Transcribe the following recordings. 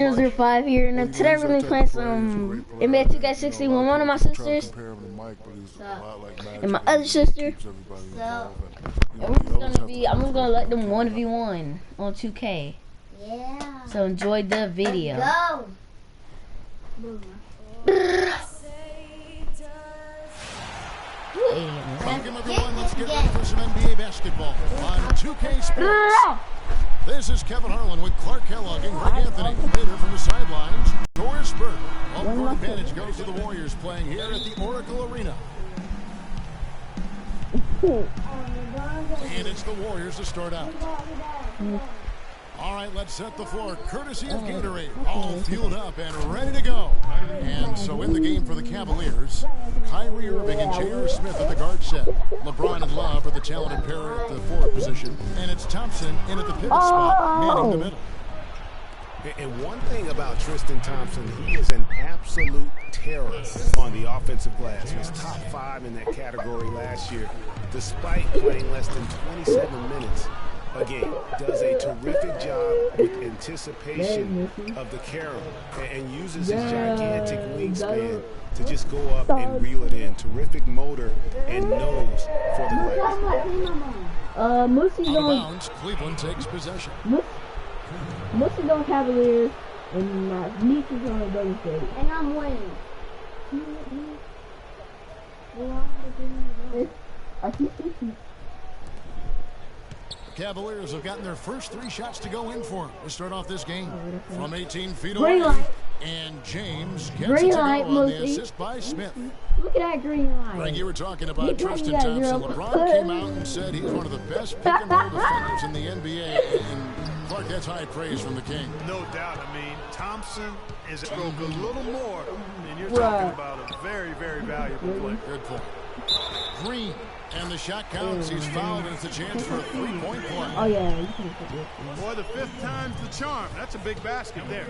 005 here, and today we're going to be playing some NBA 2K16 with one of my sisters and my other sister. So, and I'm just going to let them 1v1 on 2K. Yeah. So enjoy the video. Go. Welcome everyone, let's get ready for some NBA basketball on 2K Sports. This is Kevin Harlan with Clark Kellogg and Greg Anthony. Later from the sidelines, Doris Burke. Home court advantage goes to the Warriors playing here at the Oracle Arena. And it's the Warriors to start out. All right, let's set the floor. Courtesy of Gatorade, all fueled up and ready to go. And so in the game for the Cavaliers, Kyrie Irving and J.R. Smith at the guard set. LeBron and Love are the talented pair at the forward position. And it's Thompson in at the pivot spot, manning the middle. And one thing about Tristan Thompson, he is an absolute terror on the offensive glass. He was top 5 in that category last year, despite playing less than 27 minutes a game. Does a terrific job with anticipation of the carry and uses his gigantic wingspan to just go up and reel it in. Terrific motor and nose for the glass. Moosey's On on bounds, Cleveland takes possession. Moosey's on Cavaliers, and my niece is on the Golden State. And I'm winning. Cavaliers have gotten their first 3 shots to go in for them. We start off this game from 18 feet Green away. light. And James gets Green it to go light, on the Moosey. assist by Smith. Look at that green line. Greg, you were talking about He Tristan got Thompson. 0. LeBron came out and said he's one of the best pick-and-roll defenders in the NBA. And Clark gets high praise from the King. No doubt. I mean, Thompson is a little more, and you're talking about a very, very valuable player. Good point. Green. And the shot counts. He's fouled, and it's a chance for a 3-point play. Oh, yeah. Boy, the 5th time's the charm. That's a big basket there.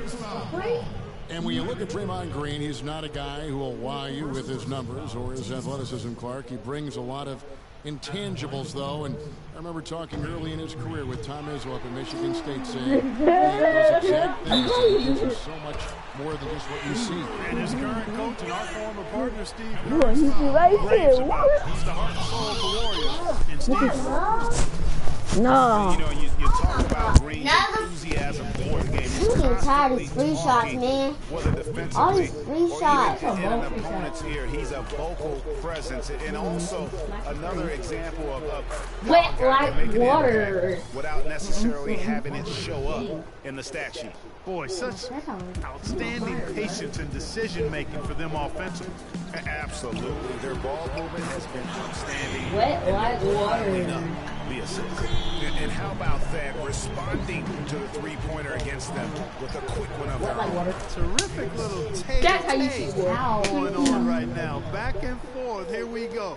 And when you look at Draymond Green, he's not a guy who will wow you with his numbers or his athleticism, Clark. He brings a lot of intangibles, though. And I remember talking early in his career with Tom Izzo up at Michigan State saying those exact things. He gives you so much more than just what you see. And his current coach and our former partner, Steve He's Kerr, right raves here. about it. He's the heart and soul of the Warriors. And Steve, No. You know, you talk about Green's enthusiasm for the game. He's I'm getting tired of constantly screen shots, talking, man. whether defensively All these screen or shots. even in an opponent's ear. He's a vocal presence. And also another example of Wet how a guy like can make an water. impact without necessarily having it show up in the stat sheet. boy, such outstanding patience and decision-making for them offensively. Absolutely. Their ball movement has been outstanding. Wet like water. The assist. And how about that? Responding to the three-pointer against them with a quick one of their own. Terrific little That's how you taste shoot. going on right now. Back and forth. Here we go.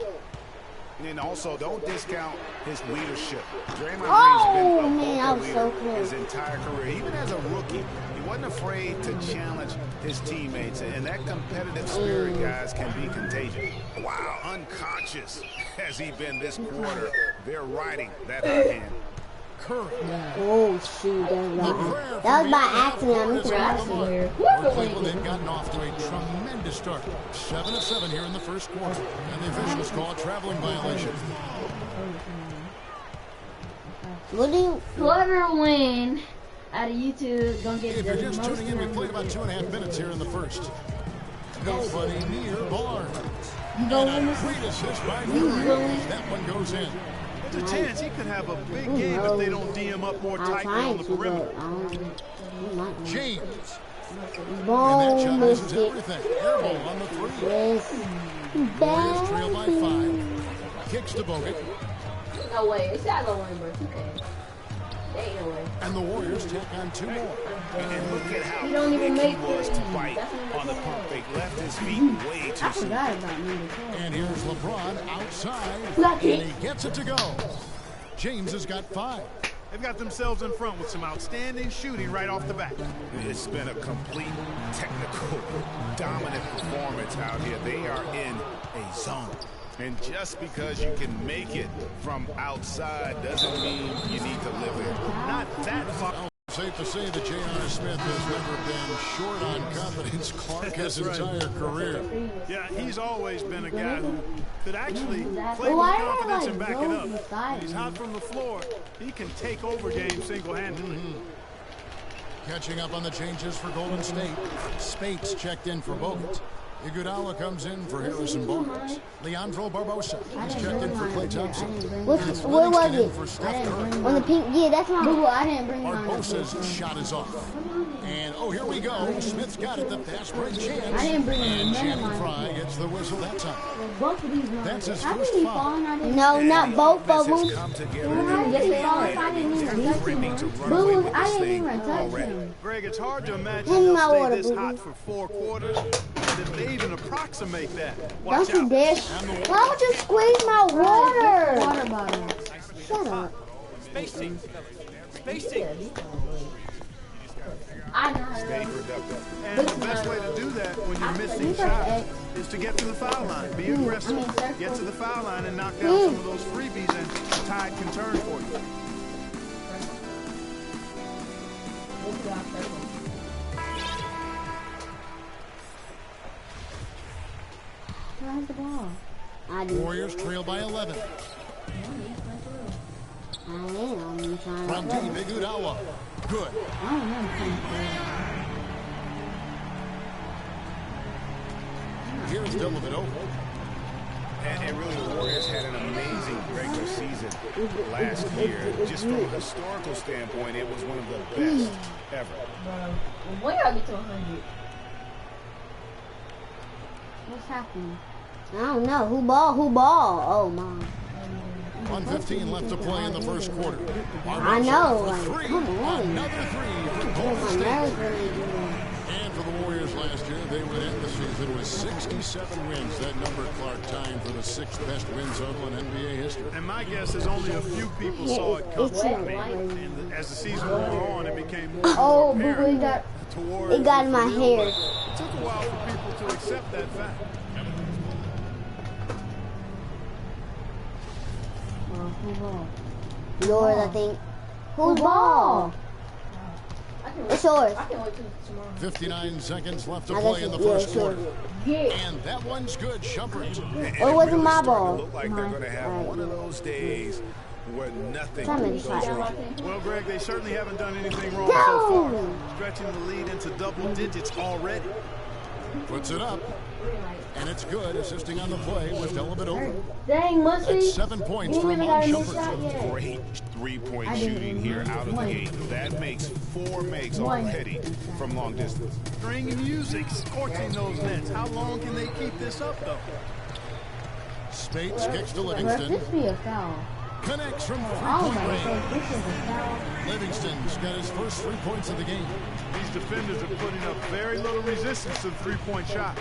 And also, don't discount his leadership. Draymond Oh, Green's been man, a that vocal was so leader close. his entire career. Even as a rookie, he wasn't afraid to challenge his teammates. And that competitive spirit, guys, can be contagious. Wow, unconscious has he been this quarter. They're riding that hot hand. Curry. Oh, shoot. That was by accident. I'm looking at Cleveland had gotten off to a tremendous start. 7 of 7 here in the first quarter. And the officials call a traveling violation. What do you... Whoever win out of you two gonna get If you're the just most tuning in, we played about 2.5 minutes here in the first. Nobody near Barnes. You And gonna a win this? great assist by Murray. That one goes in. There's a chance he could have a big game if they don't D him up more I'm tightly trying on the to, perimeter. but I don't... James. And that Boom, shot missed misses it. everything. Airball on the 3. Yes. Warriors trail by 5. Kicks to Bogut. No way. It's not gonna win, bro. 2K. There ain't no way. And the Warriors take on 2 more. And look at how You don't even quick make he was to threes. fight That's on the pump fake. Left his feet way too I soon. forgot about number 10. And here's LeBron outside. Lucky. And he gets it to go. James has got 5. They've got themselves in front with some outstanding shooting right off the bat. It's been a complete technical, dominant performance out here. They are in a zone. And just because you can make it from outside doesn't mean you need to live there. Not that far. Safe to say that J.R. Smith has never been short on confidence, Clark, his entire career. Yeah, he's always been a guy who could actually play with confidence and back it up. When he's hot from the floor, he can take over games single-handedly. Catching up on the changes for Golden State. Spates checked in for Bogut. Iguodala comes in for Harrison Barnes. Leandro Barbosa is checked in for Klay Thompson. What was it? On the pink, yeah, that's my boo. I didn't bring mine. Barbosa's shot is off. And, oh, here we go. Smith's got it, the fast break chance. I didn't bring And none of Channing mine. Frye gets the whistle that time. Both of these ones. That's his How first many foul. falling out there? No, not both of them. Come together. Yes, they all. I didn't even touch him. Boo, I didn't even touch him. Greg, it's hard to imagine Hand me they'll my stay water, this boo-boo. hot for 4 quarters. And if they even approximate that, watch Don't you out. dare. Why would you squeeze my water? Water bottle. Shut up. Spacing. Spacing. I know. Stay productive. And the best way to do that when you're missing shots is to get to the foul line. Be aggressive. Get to the foul line and knock down some of those freebies, and the tide can turn for you. Where's the ball? I do. Warriors trail by 11. I am trying From to deep, Iguodala. Good. I don't know. Here's Dellavedova. And really, the Warriors had an amazing regular season last year. Just from a historical standpoint, it was one of the best ever. When y'all get to 100? What's happening? I don't know. Who ball? Who ball? Oh, Mom. 1:15 left to play in the first quarter. I know. For Like, three. come on. Another three for My Golden State. nerves really do that. And for the Warriors last year, they would end the season with 67 wins. That number, Clark, tying for the 6th best win total in NBA history. And my guess is only a few people saw it coming. And as the season wore on, it became more Oh, and boo, more boo, apparent towards it got in the my field, hair. but it took a while for people to accept that fact. Who ball? Yours, I think. Who's ball? It's yours. I can't wait till tomorrow. 59 seconds left to I play guess in the it- yeah, first sure. quarter. And that one's good. Shumpert. And Or was it my starting to ball? look like they're going to have Mine. one of those days where nothing Somebody goes shot. wrong. Well, Greg, they certainly haven't done anything wrong so far. Go! Stretching the lead into double digits already. Puts it up. And it's good. Assisting on the play was Dellavedova. Dang, Musty. That's 7 points You for ain't even Amon got a missed shot Shumpert. yet. Great three-point shooting here out of the gate. That makes 4 makes already from long distance. String music scorching those nets. How long can they keep this up, though? Spates kicks to Bro, Livingston. this be a foul. Connects from Oh three-point my range. God, this is a foul. Livingston's got his first 3 points of the game. These defenders are putting up very little resistance to the three-point shot.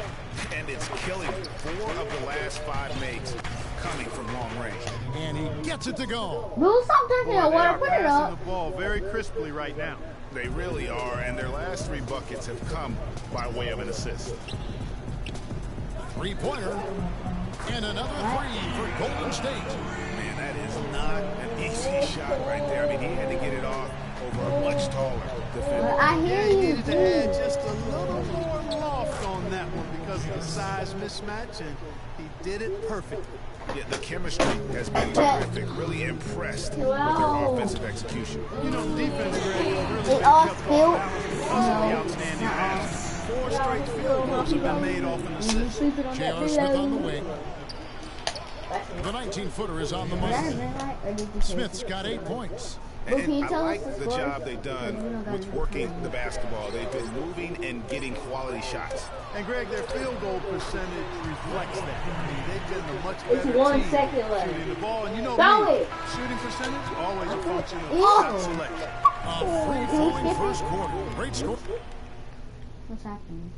And it's killing 4 of the last 5 makes coming from long range. And he gets it to go. Boo, stop touching Boy, that they water. are Put it passing up. the ball very crisply right now. They really are, and their last 3 buckets have come by way of an assist. 3-pointer. And another 3 for Golden State. Man, that is not an easy shot right there. I mean, he had to get it off over a much taller defender. I hear He you, needed to add too. just a little more loft on that one because of the size mismatch, and he did it perfectly. Yeah, the chemistry has been terrific. Really impressed with their offensive execution. You know, defense Greg, has really They been all kept still- off balance because of the outstanding pass. 4 straight field goals have been made off an assist. J.R. Smith on the wing. The 19-footer is on the money. Smith's got 8 points. Boo, can you I tell us like the the score? job they've done with working the basketball. They've been moving and getting quality shots. And Greg, their field goal percentage reflects that. I mean, they've been a much It's better 1 team second left. shooting the ball. And you know Throw me, it. shooting percentage, always a function of Ew. shot selection. A free-flowing first quarter. Great score. What's happening?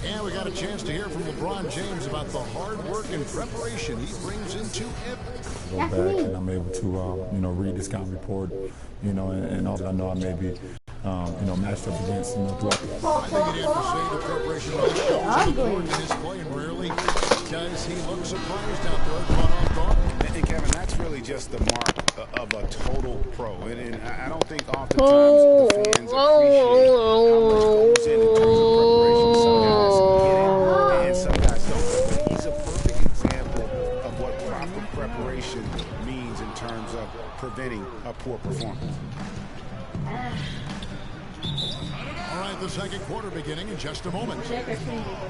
And we got a chance to hear from LeBron James about the hard work and preparation he brings into every. Go back and I'm able to, read the scouting report, and also I know I may be, matched up against, throughout. I think you'd have to say the preparation really shows in the court in his play, and rarely does he look surprised out there, caught off guard. And Kevin, that's really just the mark of a total pro. And I don't think oftentimes the fans appreciate how much goes in terms of preparation. Some guys get it, and some guys don't. But he's a perfect example of what proper preparation means in terms of preventing a poor performance. All right, the second quarter beginning in just a moment.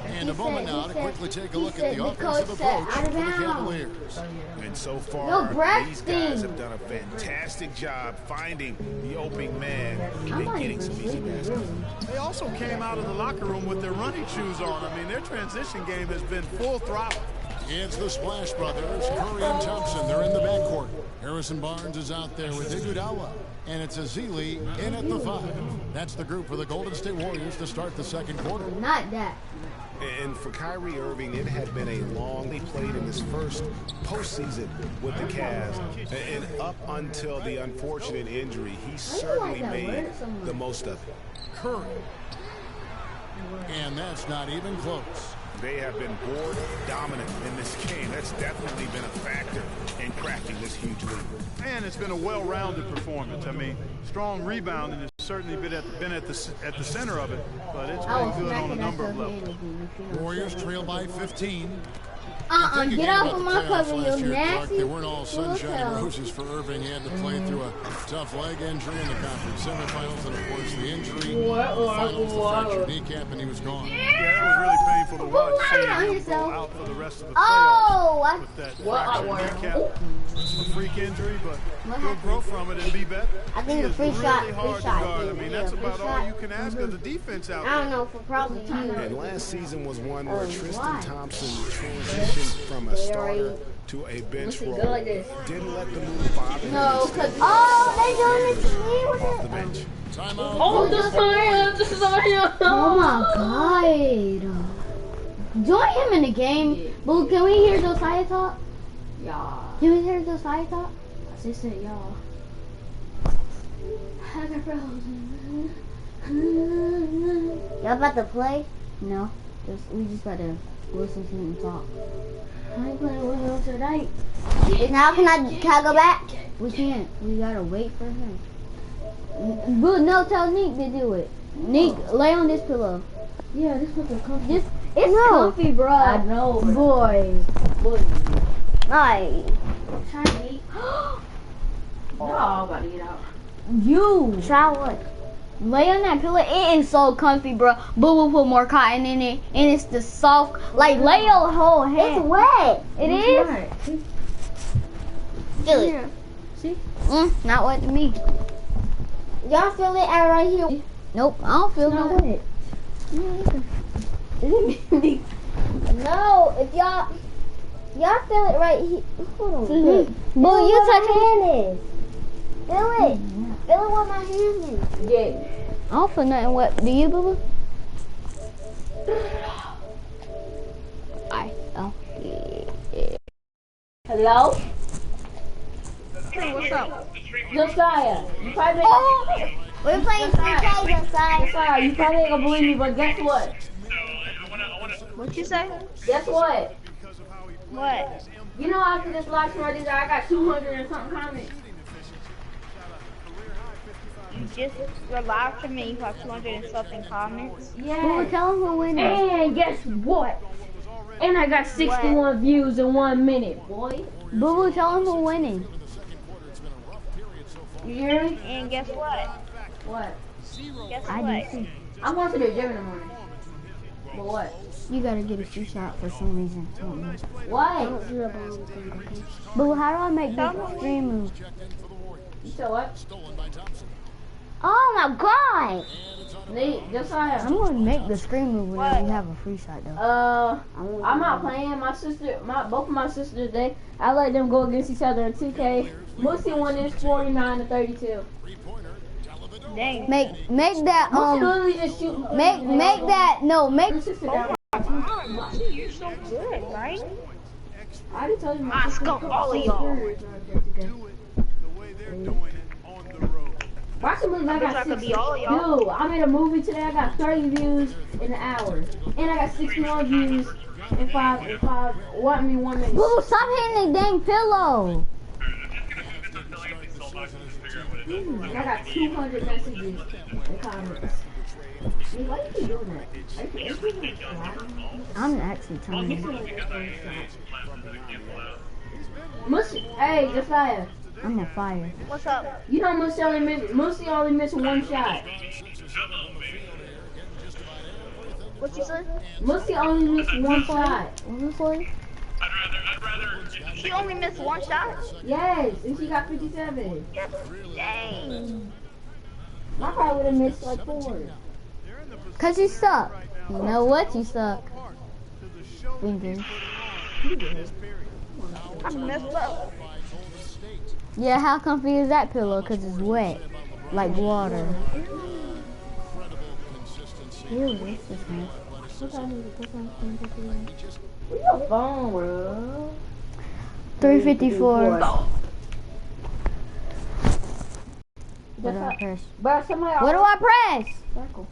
And a moment now to quickly take a look at the offensive approach for the Cavaliers. And so far, these guys have done a fantastic job finding the opening man and getting some easy baskets. They also came out of the locker room with their running shoes on. I mean, their transition game has been full throttle. It's the Splash Brothers, Curry and Thompson. They're in the backcourt. Harrison Barnes is out there with Iguodala. And it's Ezeli in at the 5. That's the group for the Golden State Warriors to start the second quarter. Not that. And for Kyrie Irving, it had been a long, he played in his first postseason with the Cavs. And up until the unfortunate injury, he certainly made the most of it. Curry. And that's not even close. They have been board dominant in this game. That's definitely been a factor in cracking this huge lead. And it's been a well-rounded performance. I mean, strong rebounding has certainly been at the center of it, but it's been good on a number of levels. Warriors trail by 15. Get off of my cover, you nasty. They weren't all sunshine and roses for Irving. He had to play through a tough leg injury in the conference semifinals, and of course the injury in the finals, the fractured kneecap, and he was gone. Yeah, that was really painful to watch. Seeing him go out for the rest of the playoffs with that fractured kneecap. It's a freak injury, but he'll grow from it and be better. I think he the free is shot. really hard to guard. I mean, that's about all you can ask of the defense out there. I don't know for probably And last season was one where Tristan Thompson transitioned from a starter to a bench role. Didn't let the move bother him. No, because they doing it to me with off it. the bench. Timeout. Oh, this fire! Oh my God! Join him in the game. But can we hear Josiah talk? Yeah. Can we hear Josiah talk? I just said y'all. Y'all about to play? No. We just about to listen to him talk. I ain't playing with him tonight. Now can I go back? We can't. We gotta wait for him. No, tell Nick to do it. Nick, lay on this pillow. Yeah, this was comfy. It's comfy, bro. I know. Boy. Nice. Try to eat. No, I'm about to get out. You. Try what? Lay on that pillow. It is so comfy, bro. Boo Boo put more cotton in it, and it's the soft. Like lay your whole head. It's wet. It is. Feel it. See? Not wet to me. Y'all feel it right here? Nope, I don't feel it. No, if y'all feel it right here. Hold on. Boo, you touch my hand is. Feel it. Feel it where my hand is. Yeah. I don't feel nothing wet. Do you, Boo Boo? Hello? Hey, what's up? Josiah, you probably We're playing Free Fire, Josiah. Josiah, you probably ain't gonna believe me, but guess what? What you say? Guess what? What? You know after this live stream I did, I got 200 and something comments. You just your live stream and you have 200 and something comments. Yeah. Tell them who wins. And guess what? And I got 61 views in 1 minute, boy. Boo Boo, tell them who's winning. You hear me? And guess what? What? Guess I what? do too. I'm going to the gym in the morning. But what? You gotta get a free shot for some reason. What? Boo, how do I make this stream move? You said what? Oh my God! Nate, Josiah. I'm gonna make the screen move whenever you have a free shot though. I'm not playing. My sister, both of my sisters, I let them go against each other in 2K. Moosey won this 49-32. Dang. Make that Moosey literally just shoot. make that My sister down. You're so good, right? I already told you. Let's go, all of y'all. Do it the way they're doing it on the road. Watch the movie. I got could 60. be all of y'all. Dude, I made a movie today. I got 30 views in an hour, and I got 61 views in 1 minute. Boo, stop hitting the dang pillow. I got 200 messages and comments. Why are you doing that? I'm actually trying to. Hey, Josiah. I'm on fire. What's up? You know Musty only missed one shot. What you say? Musty only missed one shot. She only missed one shot? Yes, and she got 57. Dang. I probably would have missed like 4. Cause you suck. You know what? You suck. Fingers. I messed up. Yeah, how comfy is that pillow? Cause it's wet, like water. Ew, what's this man? Where's your phone, bro? 354. What do I press? Bro, somebody What do I press? Circle.